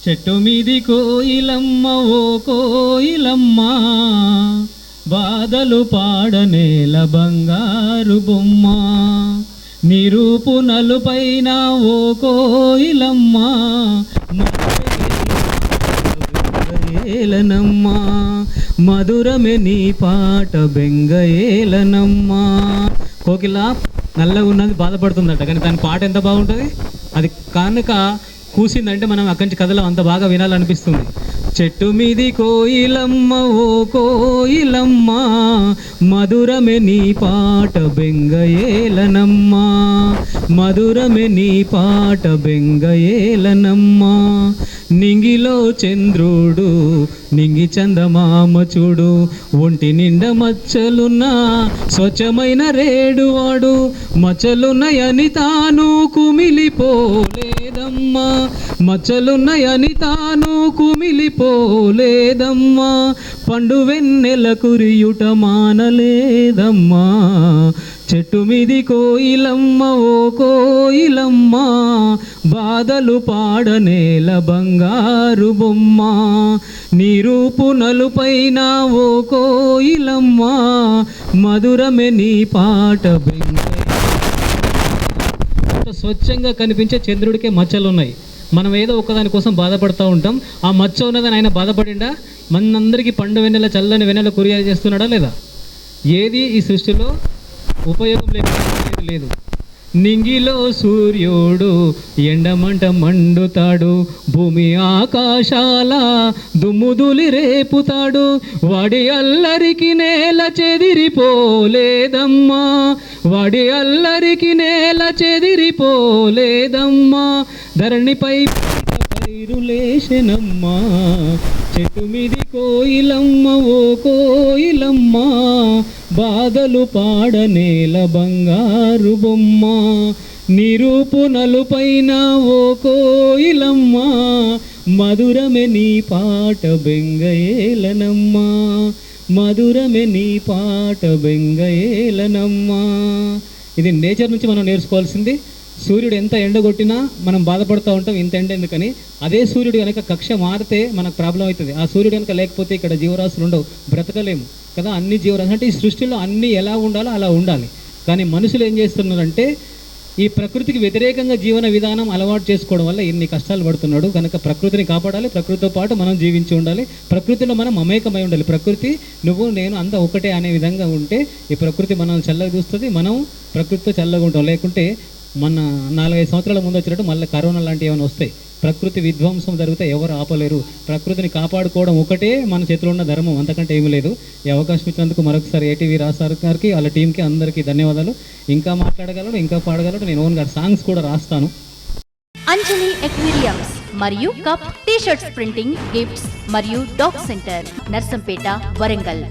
చెట్టు మీది కోయిలమ్మ ఓ కోయిలమ్మ, బాధలు పాడనేల బంగారు బొమ్మ, నిరూపు నలుపైన ఓ కోయిలమ్మ, ఏలనమ్మ మధురమే నీ పాట బెంగేలనమ్మ. కోకిల నల్లగా ఉన్నది బాధపడుతుందట, కానీ దాని పాట ఎంత బాగుంటుంది. అది కనుక కూసిందంటే మనం అక్కడి నుంచి కథలో అంత బాగా వినాలనిపిస్తుంది. చెట్టు మీది కోయిలమ్మ ఓ కోయిలమ్మ, మధురమే నీ పాట బెంగయేలనమ్మ, మధురమే నీ పాట బెంగయేలనమ్మ. నింగిలో చంద్రుడు నింగి చందమామ చూడు, ఒంటి నిండా మచ్చలున్నా స్వచ్ఛమైన రేడువాడు, మచ్చలున్నాయని తాను కుమిలిపోలేదమ్మా, మచ్చలున్నాయని తాను కుమిలిపోలేదమ్మా, పండు వెన్నెల కురియుట మానలేదమ్మా. చెట్టు మీది కోయిలమ్మ ఓ కోయిలమ్మ, బాధలు పాడనేల బంగారు బొమ్మ, నిరూపు నలుపైన ఓ కోయిలమ్మ, మధురమే నీ పాట స్వచ్ఛంగా కనిపించే చంద్రుడికే మచ్చలు ఉన్నాయి. మనం ఏదో ఒకదాని కోసం బాధపడుతూ ఉంటాం. ఆ మచ్చ ఉన్నదని ఆయన బాధపడిండా? మనందరికీ పండు వెన్నెల చల్లని వెన్నెల కురియాలు చేస్తున్నాడా లేదా? ఏది ఈ సృష్టిలో ఉపయోగం లేదు. నింగిలో సూర్యుడు ఎండమంట మండుతాడు, భూమి ఆకాశాల దుమ్ముదులి రేపుతాడు, వాడి అల్లరికి నేల చెదిరిపోలేదమ్మా, వాడి అల్లరికి నేల చెదిరిపోలేదమ్మా, ధరణిపై పైరులేశనమ్మా. చెట్టు మీది కోయిలమ్మ ఓ కోయిలమ్మ, బాధలు పాడనేల బంగారు బొమ్మ, నిరూపు నలుపైన ఓ కోయిలమ్మ, మధురమే నీ పాట బెంగయేలనమ్మ, మధురమే నీ పాట బెంగయేలనమ్మ. ఇది నేచర్ నుంచి మనం నేర్చుకోవాల్సింది. సూర్యుడు ఎంత ఎండగొట్టినా మనం బాధపడుతూ ఉంటాం, ఇంత ఎండ ఎందుకని. అదే సూర్యుడు కనుక కక్ష మారితే మనకు ప్రాబ్లం అవుతుంది. ఆ సూర్యుడు కనుక లేకపోతే ఇక్కడ జీవరాశులు ఉండవు, బ్రతకలేము కదా. అన్ని జీవరాశులు అంటే ఈ సృష్టిలో అన్నీ ఎలా ఉండాలో అలా ఉండాలి. కానీ మనుషులు ఏం చేస్తున్నారంటే ఈ ప్రకృతికి వ్యతిరేకంగా జీవన విధానం అలవాటు చేసుకోవడం వల్ల ఎన్ని కష్టాలు పడుతున్నాడు. కనుక ప్రకృతిని కాపాడాలి, ప్రకృతితో పాటు మనం జీవించి ఉండాలి, ప్రకృతిలో మనం మమేకమై ఉండాలి. ప్రకృతి నువ్వు నేను అంతా ఒకటే అనే విధంగా ఉంటే ఈ ప్రకృతి మనల్ని చల్లగా చూస్తుంది, మనం ప్రకృతితో చల్లగా ఉంటాం. లేకుంటే మన 4-5 సంవత్సరాల ముందు వచ్చినట్టు మళ్ళీ కరోనా లాంటివి ఏమైనా వస్తాయి. ప్రకృతి విధ్వంసం జరిగితే ఎవరు ఆపలేరు. ప్రకృతిని కాపాడుకోవడం ఒకటే మన చేతిలో ఉన్న ధర్మం, అంతకంటే ఏమీ లేదు. ఈ అవకాశం ఇచ్చినందుకు మరొకసారి ఏటీవీ రాసారు గారికి, వాళ్ళ టీంకి అందరికీ ధన్యవాదాలు. ఇంకా మాట్లాడగలడు, ఇంకా పాడగలడు. నేను ఓన్గా సాంగ్స్ కూడా రాస్తాను. అంజలి ఎక్వేరియంస్ మరియు cup T shirts printing, gifts మరియు డాగ్ సెంటర్, నర్సంపేట, వరంగల్.